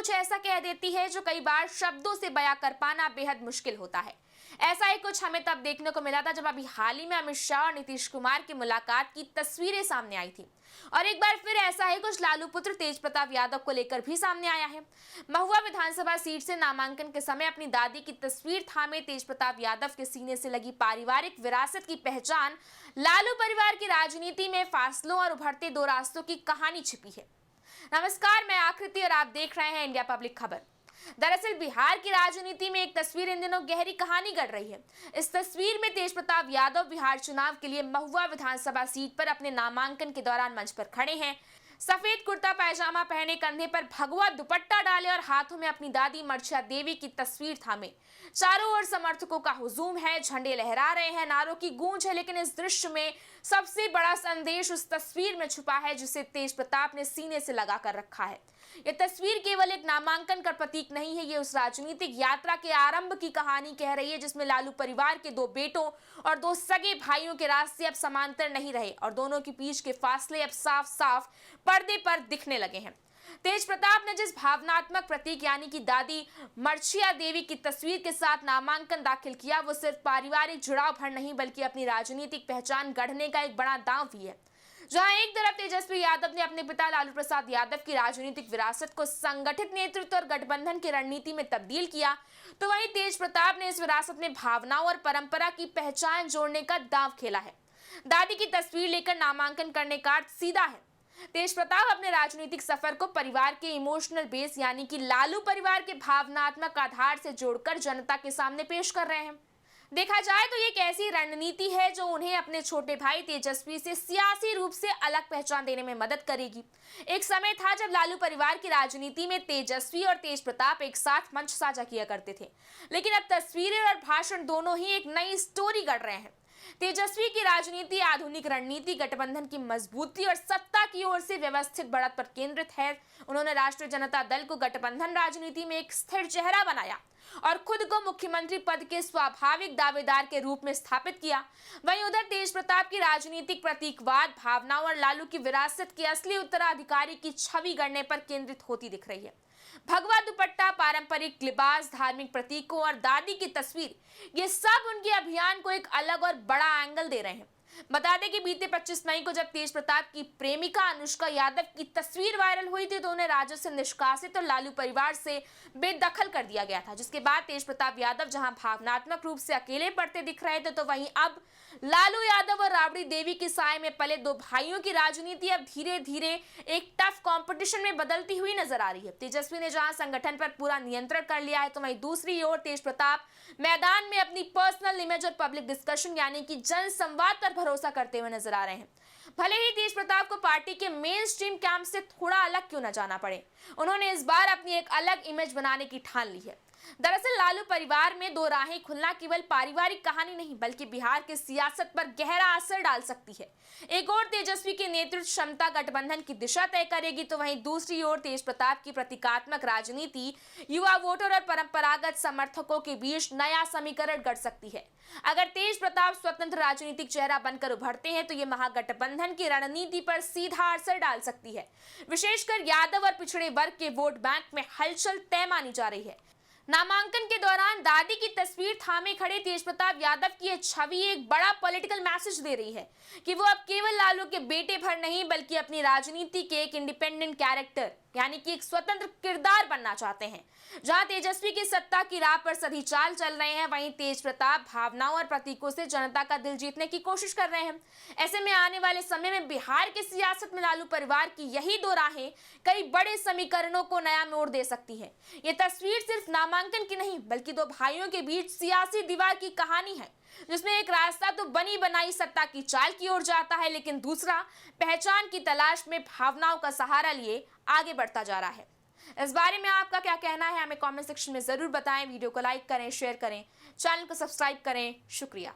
कुछ ऐसा कह देती है जो कई बार शब्दों से बयां कर पाना बेहद मुश्किल होता है। ऐसा ही कुछ हमें तब देखने को मिला था जब अभी हाल ही में अमित शाह और नीतीश कुमार की मुलाकात की तस्वीरें सामने आई थी। और एक बार फिर ऐसा ही कुछ लालू पुत्र तेज प्रताप यादव को लेकर भी सामने आया है। महुआ विधानसभा सीट से नामांकन के समय अपनी दादी की तस्वीर थामे तेज प्रताप यादव के सीने से लगी पारिवारिक विरासत की पहचान लालू परिवार की राजनीति में फासलों और उभरते दो रास्तों की कहानी छिपी है। नमस्कार, मैं आकृति और आप देख रहे हैं इंडिया पब्लिक खबर। दरअसल बिहार की राजनीति में एक तस्वीर इन दिनों गहरी कहानी गढ़ रही है। इस तस्वीर में तेज प्रताप यादव बिहार चुनाव के लिए महुआ विधानसभा सीट पर अपने नामांकन के दौरान मंच पर खड़े हैं। सफेद कुर्ता पैजामा पहने, कंधे पर भगवा दुपट्टा डाले और हाथों में अपनी दादी मर्छा देवी की तस्वीर थामे चारों ओर समर्थकों का हुजूम है, झंडे लहरा रहे हैं, नारों की गूंज है। लेकिन इस दृश्य में सबसे बड़ा संदेश उस तस्वीर में छुपा है जिसे तेज प्रताप ने सीने से लगा कर रखा है। ये तस्वीर केवल एक नामांकन का प्रतीक नहीं है, ये उस राजनीतिक यात्रा के आरंभ की कहानी कह रही है जिसमें लालू परिवार के दो बेटों और दो सगे भाइयों के रास्ते अब समांतर नहीं रहे और दोनों के बीच के फासले अब साफ साफ पर्दे पर दिखने लगे हैं। तेज प्रताप ने जिस भावनात्मक प्रतीक यानी कि दादी मर्छिया देवी की तस्वीर के साथ नामांकन दाखिल किया, वो सिर्फ पारिवारिक जुड़ाव भर नहीं बल्कि अपनी राजनीतिक पहचान गढ़ने का एक बड़ा दांव भी है। जहां एक तरफ तेजस्वी यादव ने अपने पिता लालू प्रसाद यादव की राजनीतिक विरासत को संगठित नेतृत्व और गठबंधन की रणनीति में तब्दील किया, तो वहीं तेज प्रताप ने इस विरासत में भावनाओं और परंपरा की पहचान जोड़ने का दांव खेला है। दादी की तस्वीर लेकर नामांकन करने का अर्थ सीधा है। तेज प्रताप अपने राजनीतिक सफर को परिवार के इमोशनल बेस यानी कि लालू परिवार के भावनात्मक आधार से जोड़कर जनता के सामने पेश कर रहे हैं। देखा जाए तो ये एक ऐसी रणनीति है जो उन्हें अपने छोटे भाई तेजस्वी से सियासी रूप से अलग पहचान देने में मदद करेगी। एक समय था जब लालू परिवार की राजनीति में तेजस्वी और तेज प्रताप एक साथ मंच साझा किया करते थे, लेकिन अब तस्वीरें और भाषण दोनों ही एक नई स्टोरी गढ़ रहे हैं। तेजस्वी की राजनीति आधुनिक रणनीति, गठबंधन की मजबूती और सत्ता की ओर से व्यवस्थित बढ़त पर केंद्रित है। उन्होंने राष्ट्रीय जनता दल को गठबंधन राजनीति में एक स्थिर चेहरा बनाया और खुद को मुख्यमंत्री पद के स्वाभाविक दावेदार के रूप में स्थापित किया। वहीं उधर तेज प्रताप की राजनीतिक प्रतीकवाद, भावनाओं और लालू की विरासत के असली उत्तराधिकारी की छवि गढ़ने पर केंद्रित होती दिख रही है। भगवा दुपट्टा, पारंपरिक लिबास, धार्मिक प्रतीकों और दादी की तस्वीर, ये सब उनके अभियान को एक अलग और बड़ा एंगल दे रहे हैं। बता दें कि बीते 25 मई को जब तेज प्रताप की प्रेमिका अनुष्का यादव की तस्वीर वायरल हुई थी तो उन्हें राजद से निष्कासित और लालू परिवार से बेदखल कर दिया गया था, जिसके बाद तेज प्रताप यादव जहां भावनात्मक रूप से अकेले पड़ते दिख रहे थे, तो वहीं अब लालू यादव और राबड़ी देवी के साए में पले दो भाइयों की राजनीति अब धीरे धीरे एक टफ कंपटीशन में बदलती हुई नजर आ रही है। तेजस्वी ने जहां संगठन पर पूरा नियंत्रण कर लिया है, तो वहीं दूसरी ओर तेज प्रताप मैदान में अपनी पर्सनल इमेज और पब्लिक डिस्कशन यानी कि जन संवाद पर भरोसा करते हुए नजर आ रहे हैं। भले ही तेज प्रताप को पार्टी के मेन स्ट्रीम कैंप से थोड़ा अलग क्यों न जाना पड़े, उन्होंने इस बार अपनी एक अलग इमेज बनाने की ठान ली है। दरअसल लालू परिवार में दो राहें खुलना केवल पारिवारिक कहानी नहीं बल्कि बिहार के सियासत पर गहरा असर डाल सकती है। एक और तेजस्वी की नेतृत्व क्षमता गठबंधन की दिशा तय करेगी, तो वहीं दूसरी ओर तेज प्रताप की प्रतीकात्मक राजनीति युवा वोटर और परंपरागत समर्थकों के बीच नया समीकरण गढ़ सकती है। अगर तेज प्रताप स्वतंत्र राजनीतिक चेहरा बनकर उभरते हैं तो ये महागठबंधन की रणनीति पर सीधा असर डाल सकती है। विशेषकर यादव और पिछड़े वर्ग के वोट बैंक में हलचल तय मानी जा रही है। नामांकन के दौरान दादी की तस्वीर थामे खड़े तेज प्रताप यादव की यह छवि एक बड़ा पॉलिटिकल मैसेज दे रही है कि वो अब केवल लालू के बेटे भर नहीं बल्कि अपनी राजनीति के एक इंडिपेंडेंट कैरेक्टर यानी कि एक स्वतंत्र किरदार बनना चाहते हैं। जहां तेजस्वी की सत्ता की राह पर सभी चाल चल रहे हैं, वहीं तेज प्रताप भावनाओं और प्रतीकों से जनता का दिल जीतने की कोशिश कर रहे हैं। ऐसे में आने वाले समय में बिहार की सियासत में लालू परिवार की यही दो राहें कई बड़े समीकरणों को नया मोड़ दे सकती है। ये तस्वीर सिर्फ नामांकन की नहीं बल्कि दो भाइयों के बीच सियासी दीवार की कहानी है, जिसमें एक रास्ता तो बनी बनाई सत्ता की चाल की ओर जाता है, लेकिन दूसरा पहचान की तलाश में भावनाओं का सहारा लिए आगे बढ़ता जा रहा है। इस बारे में आपका क्या कहना है, हमें कमेंट सेक्शन में जरूर बताएं। वीडियो को लाइक करें, शेयर करें, चैनल को सब्सक्राइब करें। शुक्रिया।